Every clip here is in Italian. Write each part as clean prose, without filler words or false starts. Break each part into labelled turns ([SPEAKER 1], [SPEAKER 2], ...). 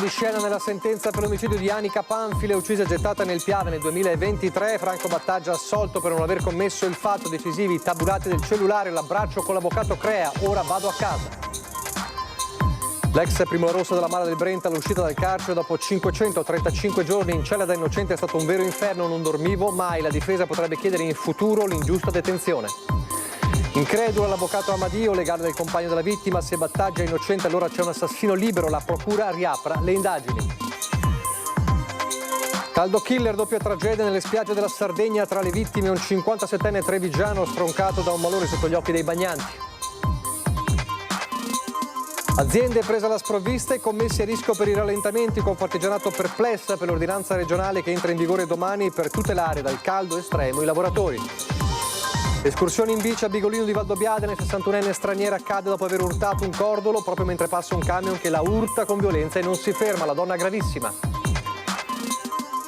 [SPEAKER 1] di scena nella sentenza per l'omicidio di Anica Panfile, uccisa e gettata nel Piave nel 2023. Franco Battaggia assolto per non aver commesso il fatto, decisivi i tabulati del cellulare, l'abbraccio con l'avvocato Crea, ora vado a casa. L'ex Primula Rossa della Mala del Brenta all'uscita dal carcere dopo 535 giorni in cella da innocente è stato un vero inferno, non dormivo mai, la difesa potrebbe chiedere in futuro l'ingiusta detenzione. Incredulo l'avvocato Amadio, legale del compagno della vittima, se Battaglia è innocente allora c'è un assassino libero, la procura riapra le indagini. Caldo killer, doppia tragedia nelle spiagge della Sardegna, tra le vittime un 57enne trevigiano stroncato da un malore sotto gli occhi dei bagnanti. Aziende prese alla sprovvista e commessi a rischio per i rallentamenti, Confartigianato perplessa per l'ordinanza regionale che entra in vigore domani per tutelare dal caldo estremo i lavoratori. Escursione in bici a Bigolino di Valdobbiadene, 61enne straniera cade dopo aver urtato un cordolo proprio mentre passa un camion che la urta con violenza e non si ferma, la donna gravissima.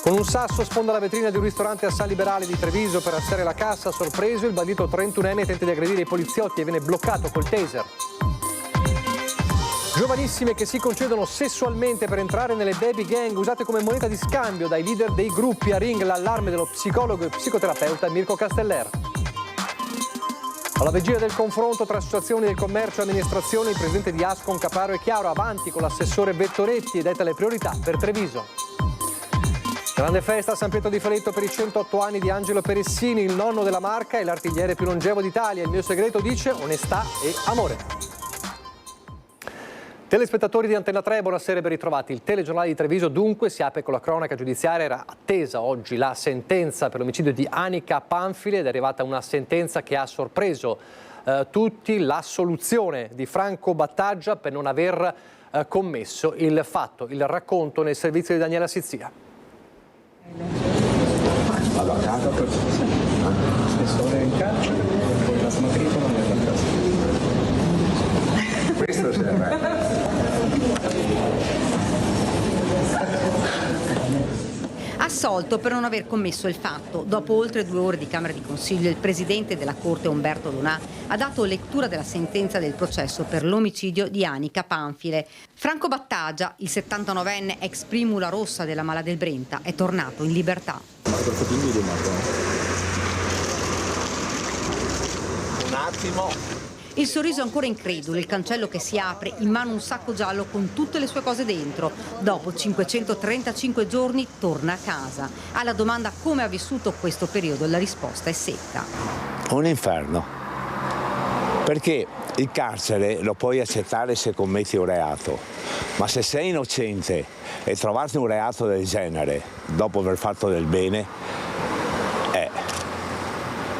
[SPEAKER 1] Con un sasso sfonda la vetrina di un ristorante a San Liberale di Treviso per alzare la cassa, sorpreso il bandito 31enne tenta di aggredire i poliziotti e viene bloccato col taser. Giovanissime che si concedono sessualmente per entrare nelle baby gang usate come moneta di scambio dai leader dei gruppi, a ring l'allarme dello psicologo e psicoterapeuta Mirko Casteller. Alla vigilia del confronto tra associazioni del commercio e amministrazione, il presidente di Ascon Caparo è chiaro, avanti con l'assessore Vettoretti e detta le priorità per Treviso. Grande festa a San Pietro di Feletto per i 108 anni di Angelo Peressini, il nonno della Marca e l'artigliere più longevo d'Italia. Il mio segreto, dice, onestà e amore. Telespettatori di Antena 3, buonasera e ben ritrovati. Il telegiornale di Treviso dunque si apre con la cronaca giudiziaria. Era attesa oggi la sentenza per l'omicidio di Anica Panfile ed è arrivata una sentenza che ha sorpreso tutti, l'assoluzione di Franco Battaggia per non aver commesso il fatto. Il racconto nel servizio di Daniela Sizzia.
[SPEAKER 2] Vado a casa per l'assessore in carcere, poi la matricola nella casa. Questo serve.
[SPEAKER 3] Assolto per non aver commesso il fatto. Dopo oltre 2 ore di Camera di Consiglio, il presidente della Corte Umberto Donà ha dato lettura della sentenza del processo per l'omicidio di Anica Panfile. Franco Battaglia, il 79enne ex Primula Rossa della Mala del Brenta, è tornato in libertà.
[SPEAKER 2] Un attimo.
[SPEAKER 3] Il sorriso ancora incredulo, il cancello che si apre, in mano un sacco giallo con tutte le sue cose dentro. Dopo 535 giorni torna a casa. Alla domanda come ha vissuto questo periodo la risposta è secca.
[SPEAKER 4] Un inferno, perché il carcere lo puoi accettare se commetti un reato, ma se sei innocente e trovarti un reato del genere dopo aver fatto del bene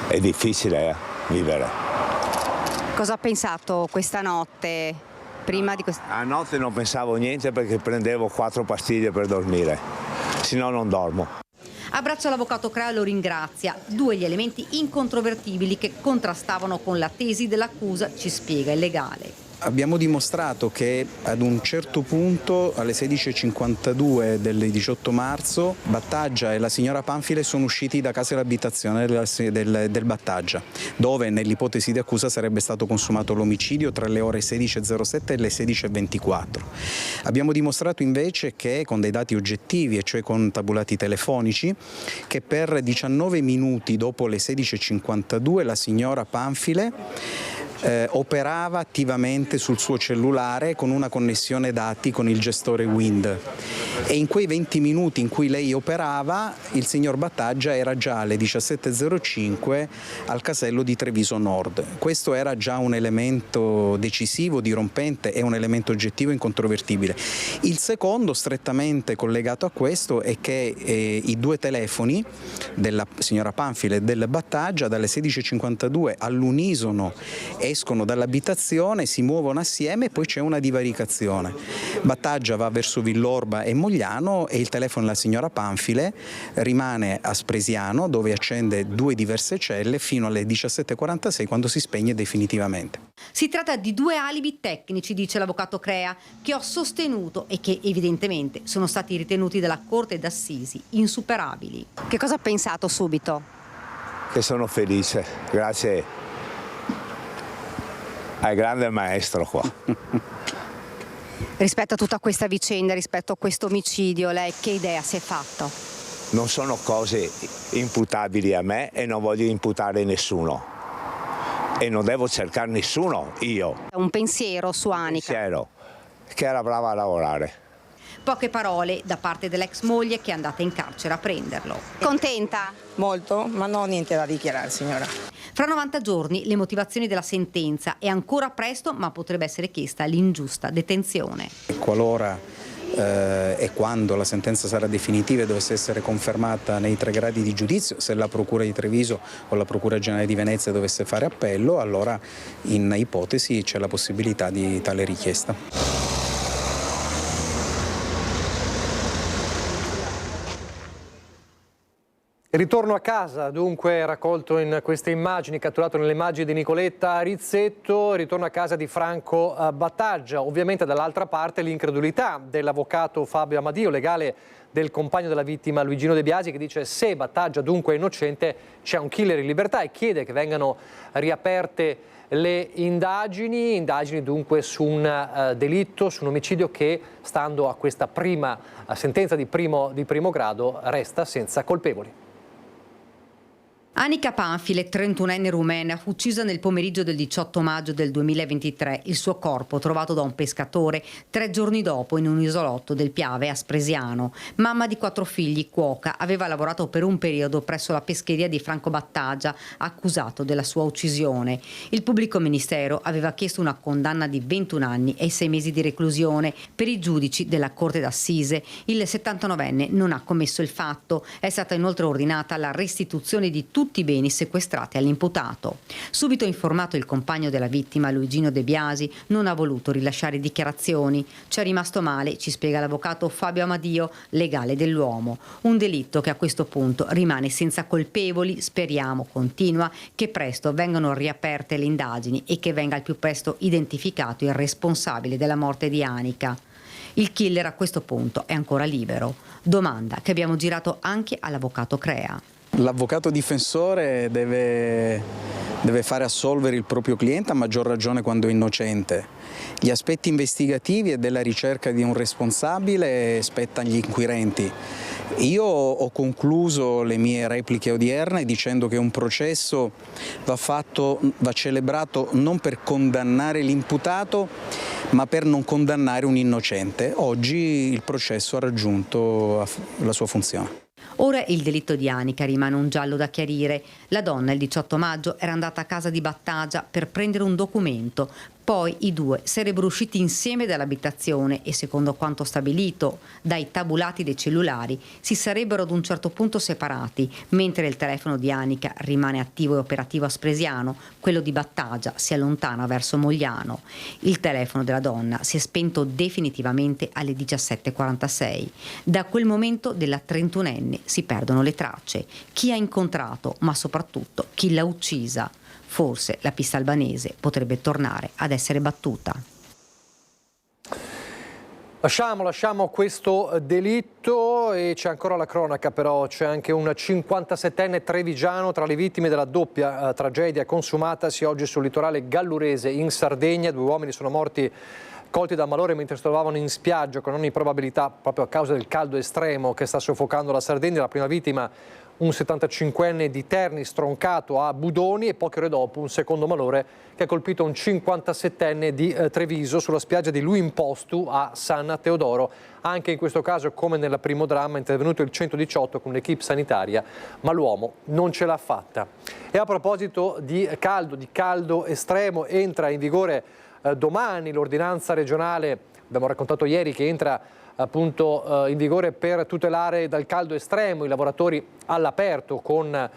[SPEAKER 4] è difficile vivere.
[SPEAKER 3] Cosa ha pensato questa notte, prima di questo?
[SPEAKER 4] A notte non pensavo niente perché prendevo 4 pastiglie per dormire, se no non dormo.
[SPEAKER 3] Abbraccia l'avvocato Crea e lo ringrazia. 2 gli elementi incontrovertibili che contrastavano con la tesi dell'accusa, ci spiega il legale.
[SPEAKER 2] Abbiamo dimostrato che ad un certo punto, alle 16:52 del 18 marzo, Battaglia e la signora Panfile sono usciti da casa dell'abitazione del Battaglia, dove nell'ipotesi di accusa sarebbe stato consumato l'omicidio tra le ore 16:07 e le 16:24. Abbiamo dimostrato invece che, con dei dati oggettivi, e cioè con tabulati telefonici, che per 19 minuti dopo le 16:52 la signora Panfile operava attivamente sul suo cellulare con una connessione dati con il gestore Wind, e in quei 20 minuti in cui lei operava il signor Battaglia era già alle 17:05 al casello di Treviso Nord. Questo era già un elemento decisivo, dirompente, e un elemento oggettivo incontrovertibile. Il secondo, strettamente collegato a questo, è che i 2 telefoni della signora Panfile e del Battaglia dalle 16:52 all'unisono escono dall'abitazione, si muovono assieme e poi c'è una divaricazione. Battaglia va verso Villorba e Mogliano e il telefono della signora Panfile rimane a Spresiano, dove accende 2 diverse celle fino alle 17:46 quando si spegne definitivamente.
[SPEAKER 3] Si tratta di 2 alibi tecnici, dice l'avvocato Crea, che ho sostenuto e che evidentemente sono stati ritenuti dalla Corte d'Assisi insuperabili. Che cosa ha pensato subito?
[SPEAKER 4] Che sono felice, grazie al grande maestro qua.
[SPEAKER 3] Rispetto a tutta questa vicenda, rispetto a questo omicidio, lei che idea si è fatto?
[SPEAKER 4] Non sono cose imputabili a me e non voglio imputare nessuno. E non devo cercare nessuno io.
[SPEAKER 3] Un pensiero su Anica.
[SPEAKER 4] Pensiero, che era brava a lavorare.
[SPEAKER 3] Poche parole da parte dell'ex moglie che è andata in carcere a prenderlo. Contenta?
[SPEAKER 5] Molto, ma non ho niente da dichiarare, signora.
[SPEAKER 3] Fra 90 giorni le motivazioni della sentenza. È ancora presto, ma potrebbe essere chiesta l'ingiusta detenzione.
[SPEAKER 2] Qualora e quando la sentenza sarà definitiva e dovesse essere confermata nei 3 gradi di giudizio, se la Procura di Treviso o la Procura Generale di Venezia dovesse fare appello, allora in ipotesi c'è la possibilità di tale richiesta.
[SPEAKER 1] Ritorno a casa, dunque raccolto in queste immagini, catturato nelle immagini di Nicoletta Rizzetto, ritorno a casa di Franco Battaggia. Ovviamente dall'altra parte l'incredulità dell'avvocato Fabio Amadio, legale del compagno della vittima Luigino De Biasi, che dice se Battaggia dunque è innocente c'è un killer in libertà e chiede che vengano riaperte le indagini dunque su un delitto, su un omicidio che, stando a questa prima sentenza di primo grado, resta senza colpevoli.
[SPEAKER 3] Anica Panfile, 31enne rumena, fu uccisa nel pomeriggio del 18 maggio del 2023. Il suo corpo, trovato da un pescatore 3 giorni dopo in un isolotto del Piave a Spresiano. Mamma di 4 figli, cuoca, aveva lavorato per un periodo presso la pescheria di Franco Battaggia, accusato della sua uccisione. Il pubblico ministero aveva chiesto una condanna di 21 anni e 6 mesi di reclusione. Per i giudici della Corte d'Assise, il 79enne non ha commesso il fatto. È stata inoltre ordinata la restituzione di tutti i beni sequestrati all'imputato. Subito informato il compagno della vittima, Luigino De Biasi, non ha voluto rilasciare dichiarazioni. Ci è rimasto male, ci spiega l'avvocato Fabio Amadio, legale dell'uomo. Un delitto che a questo punto rimane senza colpevoli. Speriamo, continua, che presto vengano riaperte le indagini e che venga al più presto identificato il responsabile della morte di Anica. Il killer a questo punto è ancora libero. Domanda che abbiamo girato anche all'avvocato Crea.
[SPEAKER 2] L'avvocato difensore deve fare assolvere il proprio cliente, a maggior ragione quando è innocente. Gli aspetti investigativi e della ricerca di un responsabile spettano agli inquirenti. Io ho concluso le mie repliche odierne dicendo che un processo va celebrato non per condannare l'imputato, ma per non condannare un innocente. Oggi il processo ha raggiunto la sua funzione.
[SPEAKER 3] Ora il delitto di Anica rimane un giallo da chiarire. La donna il 18 maggio era andata a casa di Battaggia per prendere un documento. Poi i due sarebbero usciti insieme dall'abitazione e, secondo quanto stabilito dai tabulati dei cellulari, si sarebbero ad un certo punto separati, mentre il telefono di Anica rimane attivo e operativo a Spresiano, quello di Battaglia si allontana verso Mogliano. Il telefono della donna si è spento definitivamente alle 17:46. Da quel momento della 31enne si perdono le tracce. Chi ha incontrato, ma soprattutto chi l'ha uccisa. Forse la pista albanese potrebbe tornare ad essere battuta.
[SPEAKER 1] Lasciamo questo delitto e c'è ancora la cronaca, però c'è anche un 57enne trevigiano tra le vittime della doppia tragedia consumatasi oggi sul litorale gallurese in Sardegna. 2 uomini sono morti colti da malore mentre si trovavano in spiaggia, con ogni probabilità proprio a causa del caldo estremo che sta soffocando la Sardegna. La prima vittima, un 75enne di Terni, stroncato a Budoni, e poche ore dopo un secondo malore che ha colpito un 57enne di Treviso sulla spiaggia di Luimpostu a San Teodoro. Anche in questo caso, come nel primo dramma, è intervenuto il 118 con un'equipe sanitaria, ma l'uomo non ce l'ha fatta. E a proposito di caldo estremo, entra in vigore domani l'ordinanza regionale, abbiamo raccontato ieri, che entra appunto in vigore per tutelare dal caldo estremo i lavoratori all'aperto con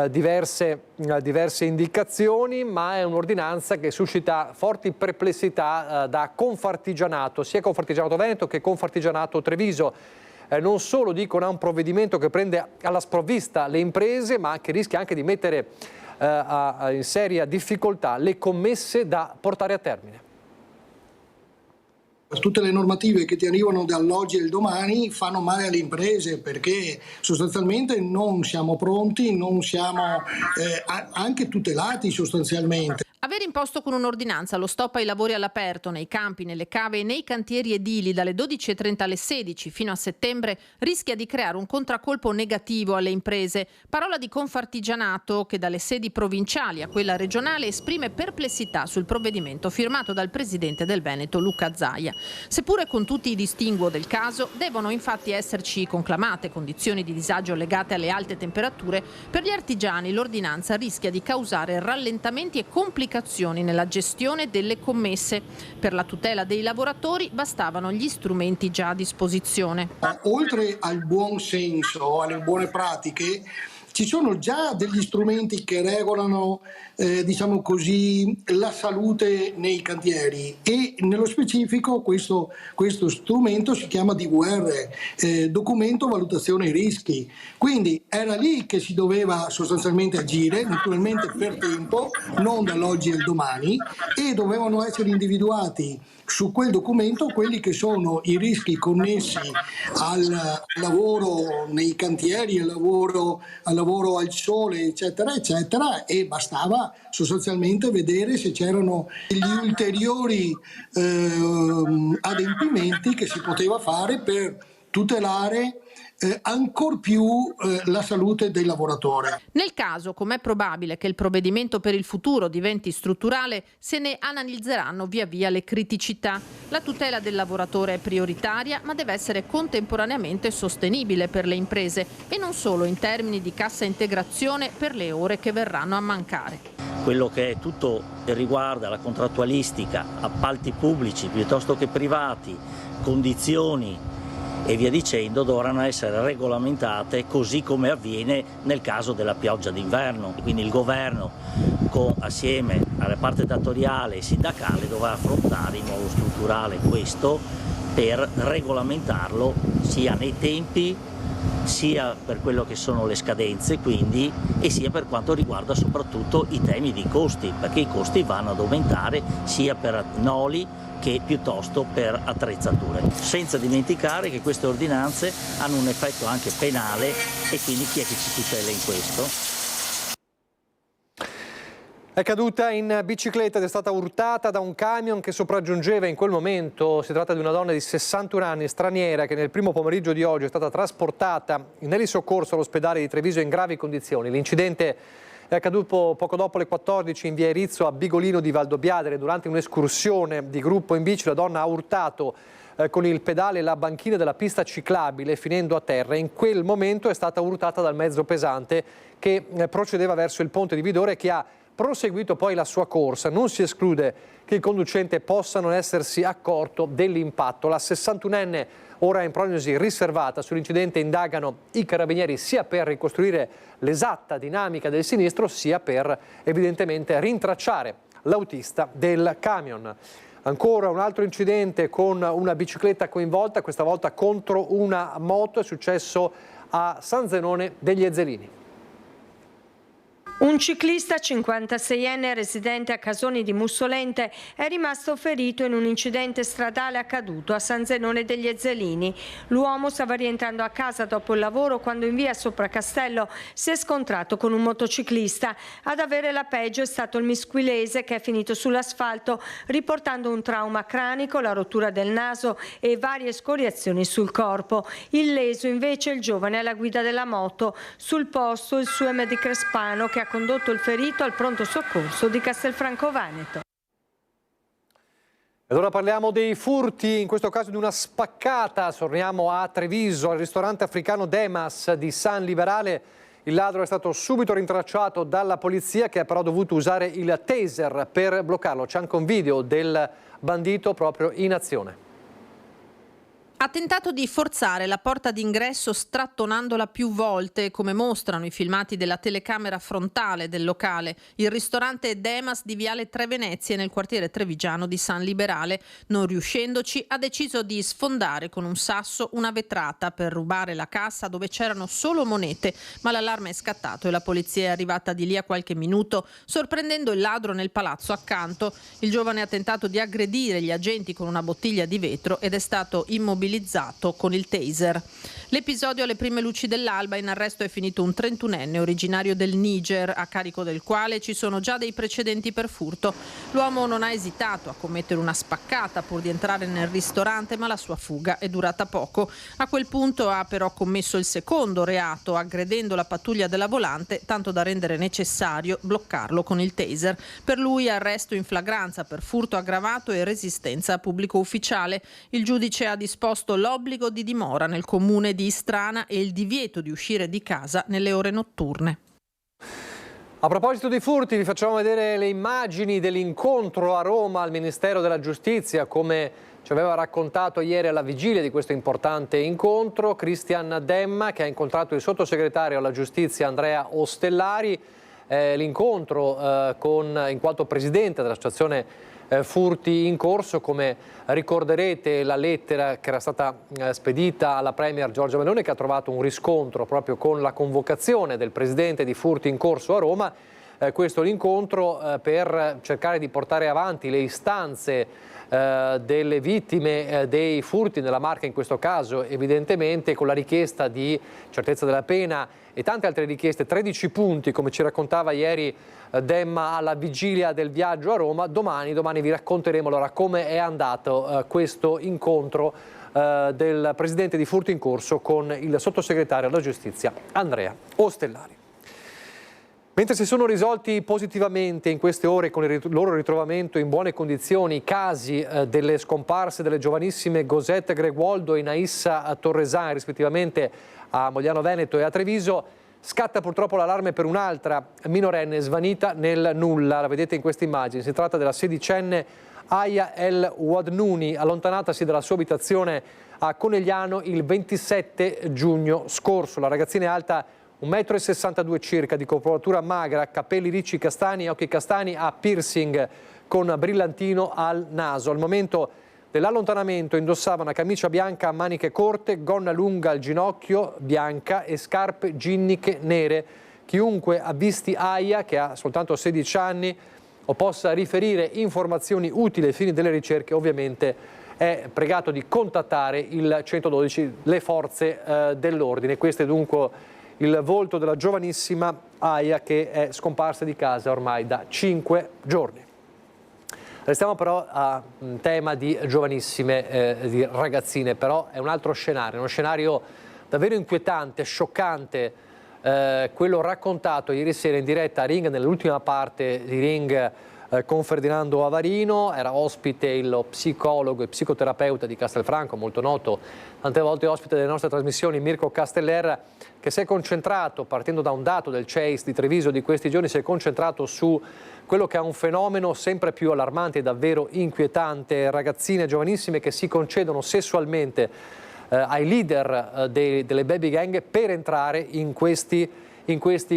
[SPEAKER 1] diverse indicazioni, ma è un'ordinanza che suscita forti perplessità da Confartigianato, sia Confartigianato Veneto che Confartigianato Treviso. Non solo, dicono, è un provvedimento che prende alla sprovvista le imprese, ma che rischia anche di mettere in seria difficoltà le commesse da portare a termine.
[SPEAKER 6] Tutte le normative che ti arrivano dall'oggi e il domani fanno male alle imprese, perché sostanzialmente non siamo pronti, non siamo anche tutelati sostanzialmente.
[SPEAKER 7] Aver imposto con un'ordinanza lo stop ai lavori all'aperto nei campi, nelle cave e nei cantieri edili dalle 12.30 alle 16 fino a settembre rischia di creare un contraccolpo negativo alle imprese. Parola di Confartigianato, che dalle sedi provinciali a quella regionale esprime perplessità sul provvedimento firmato dal presidente del Veneto Luca Zaia. Seppure con tutti i distinguo del caso, devono infatti esserci conclamate condizioni di disagio legate alle alte temperature. Per gli artigiani l'ordinanza rischia di causare rallentamenti e complicazioni nella gestione delle commesse. Per la tutela dei lavoratori bastavano gli strumenti già a disposizione.
[SPEAKER 6] Oltre al buon senso, alle buone pratiche, ci sono già degli strumenti che regolano diciamo così, la salute nei cantieri e nello specifico questo strumento si chiama DVR, documento valutazione rischi. Quindi era lì che si doveva sostanzialmente agire, naturalmente per tempo, non dall'oggi al domani, e dovevano essere individuati su quel documento quelli che sono i rischi connessi al lavoro nei cantieri, al lavoro al sole, eccetera, eccetera, e bastava sostanzialmente vedere se c'erano gli ulteriori adempimenti che si poteva fare per tutelare ancor più la salute del lavoratore.
[SPEAKER 7] Nel caso, com'è probabile che il provvedimento per il futuro diventi strutturale, se ne analizzeranno via via le criticità. La tutela del lavoratore è prioritaria, ma deve essere contemporaneamente sostenibile per le imprese e non solo in termini di cassa integrazione per le ore che verranno a mancare.
[SPEAKER 8] Quello che è tutto che riguarda la contrattualistica, appalti pubblici piuttosto che privati, condizioni e via dicendo dovranno essere regolamentate così come avviene nel caso della pioggia d'inverno. Quindi il governo assieme alla parte datoriale e sindacale dovrà affrontare in modo strutturale questo per regolamentarlo sia nei tempi sia per quello che sono le scadenze quindi e sia per quanto riguarda soprattutto i temi di costi, perché i costi vanno ad aumentare sia per noli che piuttosto per attrezzature. Senza dimenticare che queste ordinanze hanno un effetto anche penale e quindi chi è che ci tutela in questo?
[SPEAKER 1] È caduta in bicicletta ed è stata urtata da un camion che sopraggiungeva in quel momento. Si tratta di una donna di 61 anni, straniera, che nel primo pomeriggio di oggi è stata trasportata in elisoccorso all'ospedale di Treviso in gravi condizioni. L'incidente è accaduto poco dopo le 14 in via Erizzo a Bigolino di Valdobbiadene. Durante un'escursione di gruppo in bici la donna ha urtato con il pedale la banchina della pista ciclabile finendo a terra. In quel momento è stata urtata dal mezzo pesante che procedeva verso il ponte di Vidore, che ha proseguito poi la sua corsa. Non si esclude che il conducente possa non essersi accorto dell'impatto. La 61enne ora è in prognosi riservata. Sull'incidente indagano i carabinieri sia per ricostruire l'esatta dinamica del sinistro sia per evidentemente rintracciare l'autista del camion. Ancora un altro incidente con una bicicletta coinvolta, questa volta contro una moto, è successo a San Zenone degli Ezzelini.
[SPEAKER 9] Un ciclista 56enne residente a Casoni di Mussolente è rimasto ferito in un incidente stradale accaduto a San Zenone degli Ezzelini. L'uomo stava rientrando a casa dopo il lavoro quando in via Sopracastello si è scontrato con un motociclista. Ad avere la peggio è stato il misquilese, che è finito sull'asfalto riportando un trauma cranico, la rottura del naso e varie scoriazioni sul corpo. Il leso invece è il giovane alla guida della moto. Sul posto il SUEM di Crespano, che ha condotto il ferito al pronto soccorso di Castelfranco Veneto.
[SPEAKER 1] Ed ora parliamo dei furti, in questo caso di una spaccata. Torniamo a Treviso, al ristorante africano Demas di San Liberale. Il ladro è stato subito rintracciato dalla polizia, che ha però dovuto usare il taser per bloccarlo. C'è anche un video del bandito proprio in azione.
[SPEAKER 7] Ha tentato di forzare la porta d'ingresso strattonandola più volte, come mostrano i filmati della telecamera frontale del locale. Il ristorante Demas di Viale Tre Venezie nel quartiere trevigiano di San Liberale. Non riuscendoci, ha deciso di sfondare con un sasso una vetrata per rubare la cassa dove c'erano solo monete, ma l'allarme è scattato e la polizia è arrivata di lì a qualche minuto, sorprendendo il ladro nel palazzo accanto. Il giovane ha tentato di aggredire gli agenti con una bottiglia di vetro ed è stato immobilizzato immobilizzato con il taser. L'episodio alle prime luci dell'alba: in arresto è finito un 31enne originario del Niger, a carico del quale ci sono già dei precedenti per furto. L'uomo non ha esitato a commettere una spaccata pur di entrare nel ristorante, ma la sua fuga è durata poco. A quel punto ha però commesso il secondo reato, aggredendo la pattuglia della volante, tanto da rendere necessario bloccarlo con il taser. Per lui arresto in flagranza per furto aggravato e resistenza a pubblico ufficiale. Il giudice ha disposto l'obbligo di dimora nel comune di Istrana e il divieto di uscire di casa nelle ore notturne.
[SPEAKER 1] A proposito di furti, vi facciamo vedere le immagini dell'incontro a Roma al Ministero della Giustizia, come ci aveva raccontato ieri alla vigilia di questo importante incontro Cristian Demma, che ha incontrato il sottosegretario alla Giustizia Andrea Ostellari. L'incontro in quanto presidente dell'associazione Furti in Corso. Come ricorderete, la lettera che era stata spedita alla Premier Giorgia Meloni, che ha trovato un riscontro proprio con la convocazione del presidente di Furti in Corso a Roma. Questo è l'incontro per cercare di portare avanti le istanze delle vittime dei furti nella Marca, in questo caso evidentemente con la richiesta di certezza della pena e tante altre richieste. 13 punti, come ci raccontava ieri Demma alla vigilia del viaggio a Roma. Domani vi racconteremo allora come è andato questo incontro del presidente di Furti in Corso con il sottosegretario alla Giustizia Andrea Ostellari. Mentre si sono risolti positivamente in queste ore, con il loro ritrovamento in buone condizioni, i casi delle scomparse delle giovanissime Gosette Greguoldo e Naissa Torresani, rispettivamente a Mogliano Veneto e a Treviso, scatta purtroppo l'allarme per un'altra minorenne svanita nel nulla. La vedete in queste immagini. Si tratta della 16enne Aya El Wadnouni, allontanatasi dalla sua abitazione a Conegliano il 27 giugno scorso. La ragazzina è alta 1,62 m circa, di corporatura magra, capelli ricci castani, occhi castani, ha piercing con brillantino al naso. Al momento dell'allontanamento indossava una camicia bianca a maniche corte, gonna lunga al ginocchio bianca e scarpe ginniche nere. Chiunque ha visti Aya, che ha soltanto 16 anni, o possa riferire informazioni utili ai fini delle ricerche, ovviamente è pregato di contattare il 112, le forze dell'ordine. Questo è dunque il volto della giovanissima Aya, che è scomparsa di casa ormai da 5 giorni. Restiamo però a tema di giovanissime di ragazzine, però è un altro scenario, uno scenario davvero inquietante, scioccante, quello raccontato ieri sera in diretta a Ring, nell'ultima parte di Ring con Ferdinando Avarino. Era ospite lo psicologo e psicoterapeuta di Castelfranco, molto noto, tante volte ospite delle nostre trasmissioni, Mirko Casteller, che si è concentrato, partendo da un dato del CEIS di Treviso di questi giorni, si è concentrato su quello che è un fenomeno sempre più allarmante e davvero inquietante: ragazzine giovanissime che si concedono sessualmente ai leader delle baby gang per entrare in questi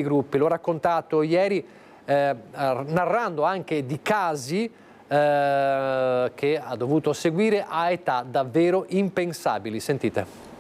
[SPEAKER 1] gruppi. L'ho raccontato ieri, narrando anche di casi che ha dovuto seguire a età davvero impensabili. Sentite.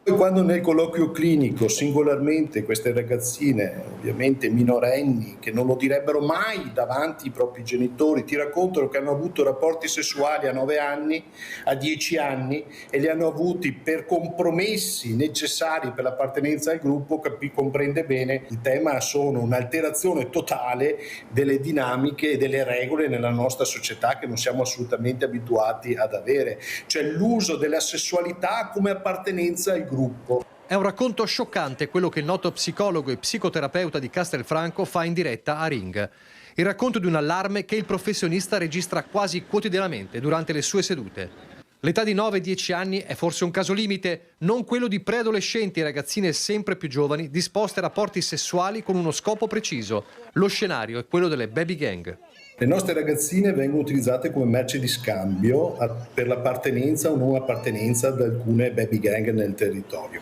[SPEAKER 10] Quando nel colloquio clinico singolarmente queste ragazzine, ovviamente minorenni, che non lo direbbero mai davanti ai propri genitori, ti raccontano che hanno avuto rapporti sessuali a 9 anni, a 10 anni, e li hanno avuti per compromessi necessari per l'appartenenza al gruppo, comprende bene il tema. Sono un'alterazione totale delle dinamiche e delle regole nella nostra società che non siamo assolutamente abituati ad avere, cioè l'uso della sessualità come appartenenza al gruppo.
[SPEAKER 1] È un racconto scioccante quello che il noto psicologo e psicoterapeuta di Castelfranco fa in diretta a Ring. Il racconto di un allarme che il professionista registra quasi quotidianamente durante le sue sedute. L'età di 9-10 anni è forse un caso limite, non quello di preadolescenti e ragazzine sempre più giovani disposte a rapporti sessuali con uno scopo preciso. Lo scenario è quello delle baby gang.
[SPEAKER 10] Le nostre ragazzine vengono utilizzate come merce di scambio per l'appartenenza o non appartenenza ad alcune baby gang nel territorio.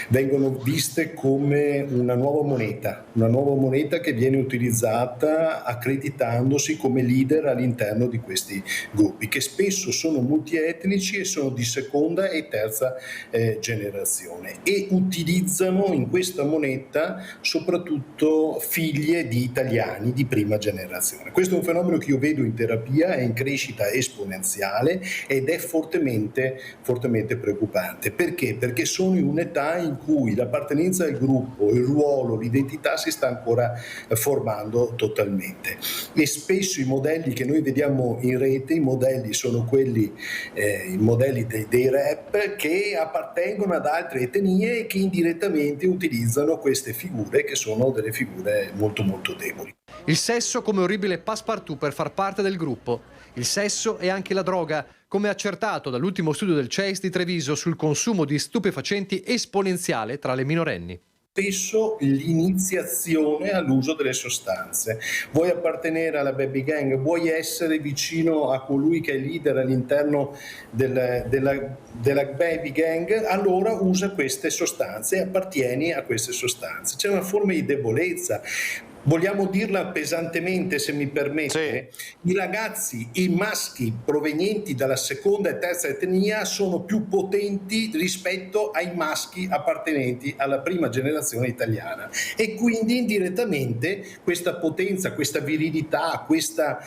[SPEAKER 10] vengono viste come una nuova moneta che viene utilizzata accreditandosi come leader all'interno di questi gruppi, che spesso sono multietnici e sono di seconda e terza generazione, e utilizzano in questa moneta soprattutto figlie di italiani di prima generazione. Questo è un fenomeno che io vedo in terapia, è in crescita esponenziale ed è fortemente preoccupante. Perché? Perché sono in un'età in cui l'appartenenza al gruppo, il ruolo, l'identità si sta ancora formando totalmente, e spesso i modelli che noi vediamo in rete, i modelli sono quelli, i modelli dei rap che appartengono ad altre etnie e che indirettamente utilizzano queste figure, che sono delle figure molto deboli.
[SPEAKER 1] Il sesso come orribile passepartout per far parte del gruppo. Il sesso e anche la droga, come accertato dall'ultimo studio del CEIS di Treviso sul consumo di stupefacenti esponenziale tra le minorenni.
[SPEAKER 10] Spesso l'iniziazione all'uso delle sostanze. Vuoi appartenere alla baby gang, vuoi essere vicino a colui che è leader all'interno della baby gang, allora usa queste sostanze e appartieni a queste sostanze. C'è una forma di debolezza. Vogliamo dirla pesantemente, se mi permette? Sì. I ragazzi, i maschi provenienti dalla seconda e terza etnia sono più potenti rispetto ai maschi appartenenti alla prima generazione italiana, e quindi indirettamente questa potenza, questa virilità, questa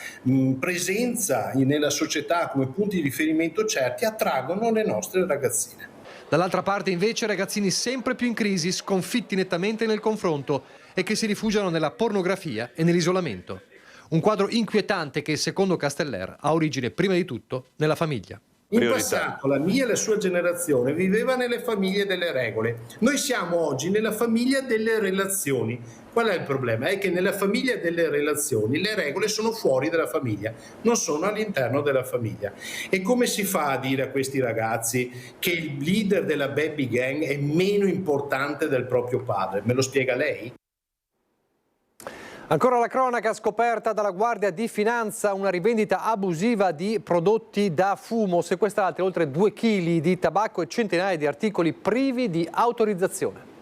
[SPEAKER 10] presenza nella società come punti di riferimento certi attraggono le nostre ragazzine.
[SPEAKER 1] Dall'altra parte invece ragazzini sempre più in crisi, sconfitti nettamente nel confronto e che si rifugiano nella pornografia e nell'isolamento. Un quadro inquietante che, secondo Casteller, ha origine prima di tutto nella famiglia.
[SPEAKER 10] In passato la mia e la sua generazione viveva nelle famiglie delle regole. Noi siamo oggi nella famiglia delle relazioni. Qual è il problema? È che nella famiglia delle relazioni le regole sono fuori dalla famiglia, non sono all'interno della famiglia. E come si fa a dire a questi ragazzi che il leader della baby gang è meno importante del proprio padre? Me lo spiega lei?
[SPEAKER 1] Ancora la cronaca scoperta dalla Guardia di Finanza, una rivendita abusiva di prodotti da fumo, sequestrati oltre 2 kg di tabacco e centinaia di articoli privi di autorizzazione.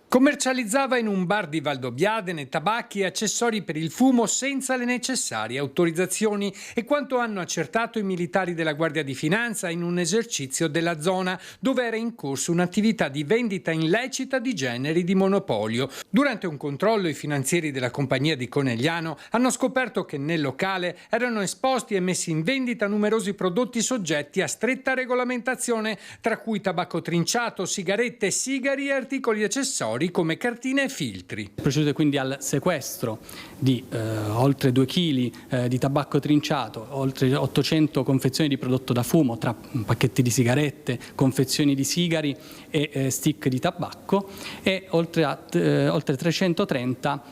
[SPEAKER 11] Commercializzava in un bar di Valdobbiadene tabacchi e accessori per il fumo senza le necessarie autorizzazioni, e quanto hanno accertato i militari della Guardia di Finanza in un esercizio della zona dove era in corso un'attività di vendita illecita di generi di monopolio. Durante un controllo i finanzieri della compagnia di Conegliano hanno scoperto che nel locale erano esposti e messi in vendita numerosi prodotti soggetti a stretta regolamentazione, tra cui tabacco trinciato, sigarette, sigari e articoli accessori come cartine e filtri.
[SPEAKER 12] Procedute quindi al sequestro di oltre 2 kg di tabacco trinciato, oltre 800 confezioni di prodotto da fumo, tra pacchetti di sigarette, confezioni di sigari e stick di tabacco, e oltre 330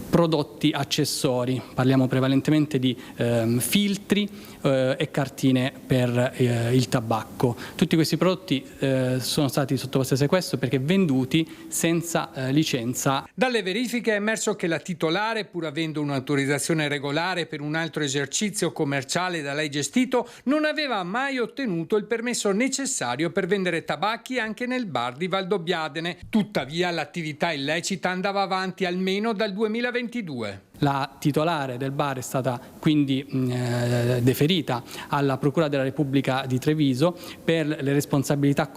[SPEAKER 12] prodotti accessori. Parliamo prevalentemente di filtri e cartine per il tabacco. Tutti questi prodotti sono stati sottoposti a sequestro perché venduti senza licenza.
[SPEAKER 11] Dalle verifiche è emerso che la titolare, pur avendo un'autorizzazione regolare per un altro esercizio commerciale da lei gestito, non aveva mai ottenuto il permesso necessario per vendere tabacchi anche nel bar di Valdobbiadene. Tuttavia l'attività illecita andava avanti almeno dal 2022.
[SPEAKER 12] La titolare del bar è stata quindi deferita alla Procura della Repubblica di Treviso per le responsabilità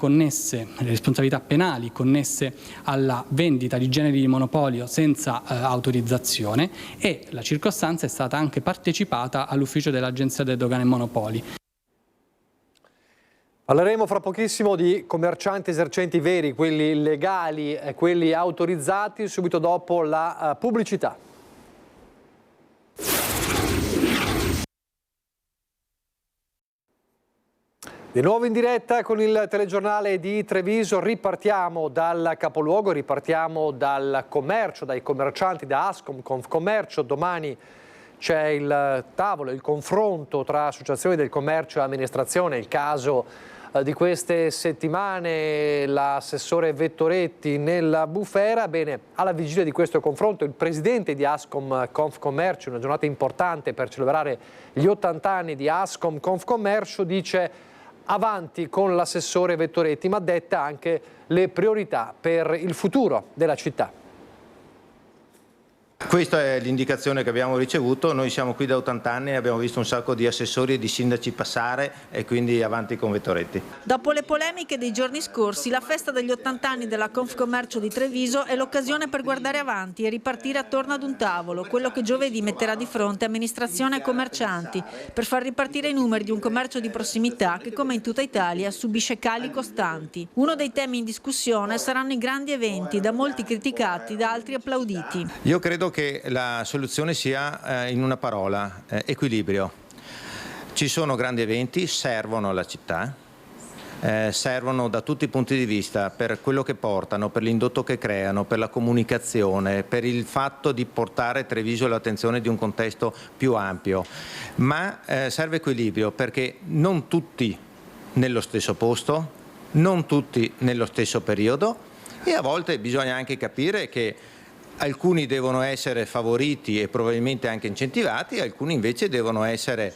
[SPEAKER 12] penali connesse alla vendita di generi di monopolio senza autorizzazione, e la circostanza è stata anche partecipata all'ufficio dell'Agenzia delle Dogane e Monopoli.
[SPEAKER 1] Parleremo fra pochissimo di commercianti esercenti veri, quelli legali e quelli autorizzati, subito dopo la pubblicità. Di nuovo in diretta con il telegiornale di Treviso, ripartiamo dal capoluogo, ripartiamo dal commercio, dai commercianti, da Ascom, Confcommercio. Domani c'è il tavolo, il confronto tra associazioni del commercio e amministrazione, il caso di queste settimane, l'assessore Vettoretti nella bufera. Bene, alla vigilia di questo confronto il presidente di Ascom Confcommercio, una giornata importante per celebrare gli 80 anni di Ascom Confcommercio, dice: Avanti con l'assessore Vettoretti, ma detta anche le priorità per il futuro della città.
[SPEAKER 13] Questa è l'indicazione che abbiamo ricevuto, noi siamo qui da 80 anni, abbiamo visto un sacco di assessori e di sindaci passare e quindi avanti con Vettoretti.
[SPEAKER 14] Dopo le polemiche dei giorni scorsi, la festa degli 80 anni della Confcommercio di Treviso è l'occasione per guardare avanti e ripartire attorno ad un tavolo, quello che giovedì metterà di fronte amministrazione e commercianti, per far ripartire i numeri di un commercio di prossimità che, come in tutta Italia, subisce cali costanti. Uno dei temi in discussione saranno i grandi eventi, da molti criticati, da altri applauditi.
[SPEAKER 13] Io credo che la soluzione sia in una parola, equilibrio. Ci sono grandi eventi, servono alla città, servono da tutti i punti di vista, per quello che portano, per l'indotto che creano, per la comunicazione, per il fatto di portare Treviso all'attenzione di un contesto più ampio, ma serve equilibrio perché non tutti nello stesso posto, non tutti nello stesso periodo e a volte bisogna anche capire che alcuni devono essere favoriti e probabilmente anche incentivati, alcuni invece devono essere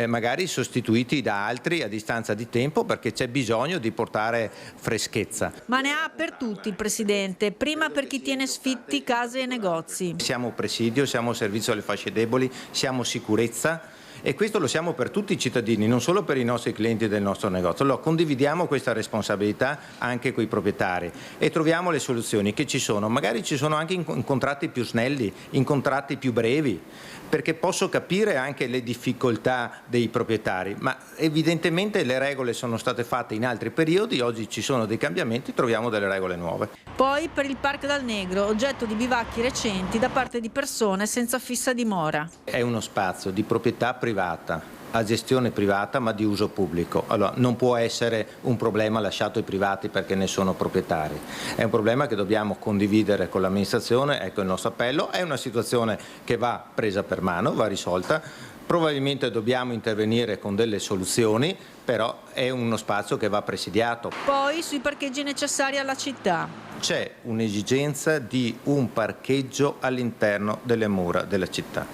[SPEAKER 13] magari sostituiti da altri a distanza di tempo perché c'è bisogno di portare freschezza.
[SPEAKER 14] Ma ne ha per tutti il Presidente, prima per chi tiene sfitti case e negozi.
[SPEAKER 13] Siamo presidio, siamo servizio alle fasce deboli, siamo sicurezza. E questo lo siamo per tutti i cittadini, non solo per i nostri clienti del nostro negozio. Allora condividiamo questa responsabilità anche con i proprietari e troviamo le soluzioni che ci sono. Magari ci sono anche in contratti più snelli, in contratti più brevi, perché posso capire anche le difficoltà dei proprietari, ma evidentemente le regole sono state fatte in altri periodi, oggi ci sono dei cambiamenti, troviamo delle regole nuove.
[SPEAKER 14] Poi per il Parco dal Negro, oggetto di bivacchi recenti da parte di persone senza fissa dimora.
[SPEAKER 13] È uno spazio di proprietà privata, a gestione privata ma di uso pubblico. Allora non può essere un problema lasciato ai privati perché ne sono proprietari, è un problema che dobbiamo condividere con l'amministrazione, ecco il nostro appello, è una situazione che va presa per mano, va risolta, probabilmente dobbiamo intervenire con delle soluzioni, però è uno spazio che va presidiato.
[SPEAKER 14] Poi sui parcheggi necessari alla città.
[SPEAKER 13] C'è un'esigenza di un parcheggio all'interno delle mura della città